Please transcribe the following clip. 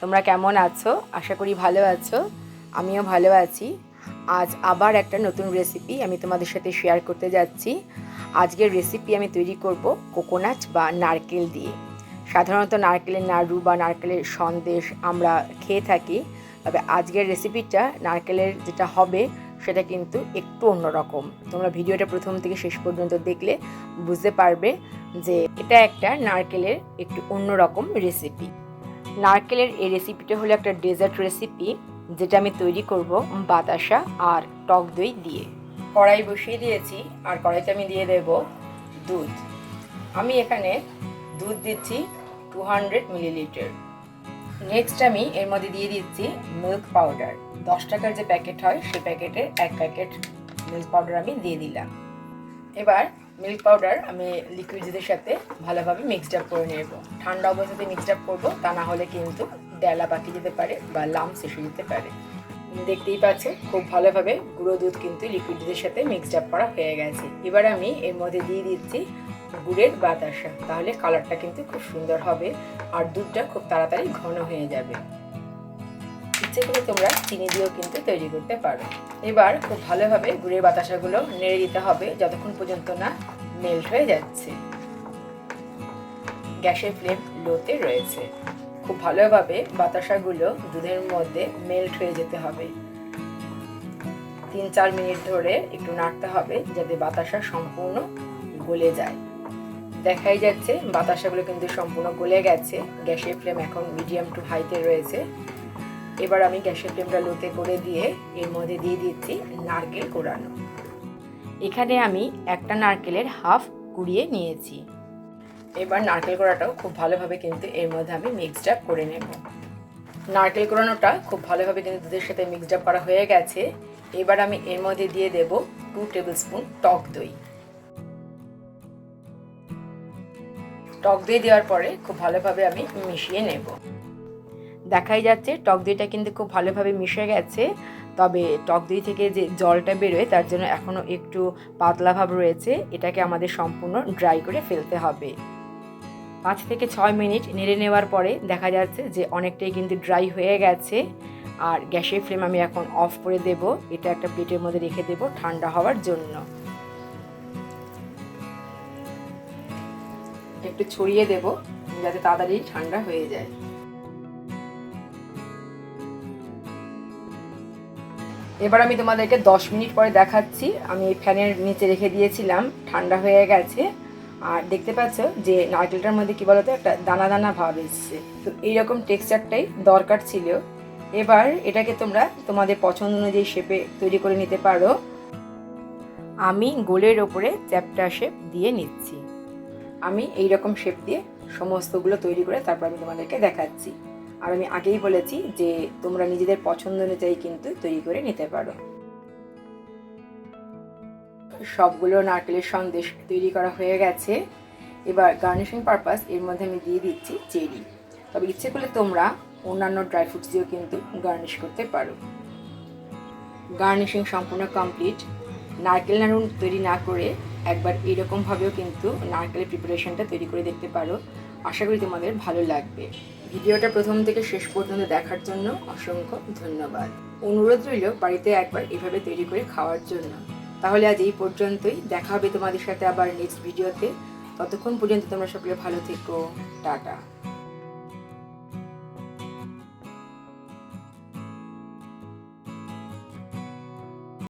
তোমরা কেমন আছো? আশা করি ভালো আছো। আমিও ভালো আছি। আজ আবার একটা নতুন রেসিপি আমি তোমাদের সাথে শেয়ার করতে যাচ্ছি। আজকের রেসিপি আমি তৈরি করব কোকোনাট বা নারকেল দিয়ে। সাধারণত নারকেলের নাড়ু বা নারকেলের সন্দেশ আমরা খেয়ে থাকি, তবে আজকের রেসিপিটা নারকেলের যেটা হবে সেটা কিন্তু একটু অন্যরকম। তোমরা ভিডিওটা প্রথম থেকে শেষ পর্যন্ত দেখলে বুঝতে পারবে যে এটা একটা নারকেলের একটু অন্যরকম রেসিপি। নারকেলের এই রেসিপিটা হলো একটা ডেজার্ট রেসিপি, যেটা আমি তৈরি করব বাতাসা আর টক দই দিয়ে। কড়াই বসিয়ে দিয়েছি আর কড়াইতে আমি দিয়ে দেব দুধ। আমি এখানে দুধ দিচ্ছি 200 মিলিলিটার। নেক্সট আমি এর মধ্যে দিয়ে দিচ্ছি মিল্ক পাউডার। 10 টাকার যে প্যাকেট হয় সেই প্যাকেটের 1 প্যাকেট মিল্ক পাউডার আমি দিয়ে দিলাম। এবার মিল্ক পাউডার আমি লিকুইড দুধের সাথে ভালোভাবে মিক্সড আপ করে নেব। ঠান্ডা অবস্থাতে মিক্সড আপ করবো, তা না হলে কিন্তু ডেলা পাকিয়ে যেতে পারে বা লাম্পস এসে যেতে পারে। দেখতেই পাচ্ছেন খুব ভালোভাবে গুঁড়ো দুধ কিন্তু লিকুইড দুধের সাথে মিক্সড আপ করা হয়ে গেছে। এবার আমি এর মধ্যে দিয়ে দিচ্ছি গুড়ের বাতাসা, তাহলে কালারটা কিন্তু খুব সুন্দর হবে আর দুধটা খুব তাড়াতাড়ি ঘন হয়ে যাবে। ইচ্ছে করে তোমরা চিনি দিয়েও কিন্তু তৈরি করতে পারো। এবার খুব ভালোভাবে গুড়ের বাতাসাগুলো নেড়ে দিতে হবে যতক্ষণ পর্যন্ত না মেল্ট হয়ে যাচ্ছে। গ্যাসের ফ্লেম লোতে রয়েছে। খুব ভালোভাবে বাতাসাগুলো দুধের মধ্যে মেল্ট হয়ে যেতে হবে। 3-4 মিনিট ধরে একটু নাড়তে হবে যাতে বাতাসা সম্পূর্ণ গলে যায়। দেখাই যাচ্ছে বাতাসাগুলো কিন্তু সম্পূর্ণ গলে গেছে। গ্যাসের ফ্লেম এখন মিডিয়াম টু হাইতে রয়েছে। এবার আমি গ্যাসের ফ্লেমটা লোতে করে দিয়ে এর মধ্যে দিয়ে দিচ্ছি নারকেল কোড়ানো। এখানে আমি একটা নারকেলের হাফ কুড়িয়ে নিয়েছি। এবার নারকেল কোড়াটাও খুব ভালোভাবে কিন্তু এর মধ্যে আমি মিক্সড আপ করে নেব। নারকেল কোড়ানোটা খুব ভালোভাবে কিন্তু দুধের সাথে মিক্সড আপ করা হয়ে গেছে। এবার আমি এর মধ্যে দিয়ে দেব 2 টেবিল স্পুন টক দই। টক দই দেওয়ার পরে খুব ভালোভাবে আমি মিশিয়ে নেব। দেখাই যাচ্ছে টক দইটা কিন্তু খুব ভালোভাবে মিশে গেছে, তবে টক দই থেকে যে জলটা বেরোয় তার জন্য এখনও একটু পাতলা ভাব রয়েছে। এটাকে আমাদের সম্পূর্ণ ড্রাই করে ফেলতে হবে। 5 থেকে 6 মিনিট নেড়ে নেওয়ার পরে দেখা যাচ্ছে যে অনেকটাই কিন্তু ড্রাই হয়ে গেছে। আর গ্যাসের ফ্লেম আমি এখন অফ করে দেব। এটা একটা প্লেটের মধ্যে রেখে দেব ঠান্ডা হওয়ার জন্য। একটু ছড়িয়ে দেব যাতে তাড়াতাড়ি ঠান্ডা হয়ে যায়। এবার আমি তোমাদেরকে 10 মিনিট পরে দেখাচ্ছি। আমি ফ্যানের নিচে রেখে দিয়েছিলাম, ঠান্ডা হয়ে গেছে। আর দেখতে পাচ্ছ যে নারকেলটার মধ্যে কি বলতো একটা দানা দানা ভাব এসছে। তো এইরকম টেক্সচারটাই দরকার ছিল। এবার এটাকে তোমরা তোমাদের পছন্দ অনুযায়ী শেপে তৈরি করে নিতে পারো। আমি গোলের ওপরে চ্যাপ্টা শেপ দিয়ে নিচ্ছি। আমি এইরকম শেপ দিয়ে সমস্তগুলো তৈরি করে তারপর আমি তোমাদেরকে দেখাচ্ছি। আর আমি আগেই বলেছি যে তোমরা নিজেদের পছন্দ অনুযায়ী কিন্তু তৈরি করে নিতে পারো। সবগুলো নারকেলের সন্দেশ তৈরি করা হয়ে গেছে। এবার গার্নিশিং পারপাস এর মধ্যে আমি দিয়ে দিচ্ছি চেরি। তবে ইচ্ছে করলে তোমরা অন্যান্য ড্রাই ফ্রুটস দিয়েও কিন্তু গার্নিশ করতে পারো। গার্নিশিং সম্পূর্ণ কমপ্লিট। নারকেল নাড়ু তৈরি না করে একবার এরকমভাবেও কিন্তু নারকেলের প্রিপারেশনটা তৈরি করে দেখতে পারো। আশা করি তোমাদের ভালো লাগবে। ভিডিওটা প্রথম থেকে শেষ পর্যন্ত দেখার জন্য অসংখ্য ধন্যবাদ। অনুরোধ রইল বাড়িতে একবার এভাবে তৈরি করে খাওয়ার জন্য। তাহলে আজ এই পর্যন্তই। দেখা হবে তোমাদের সাথে আবার নেক্সট ভিডিওতে। ততক্ষণ পর্যন্ত তোমরা সকলে ভালো থেকো। টাটা।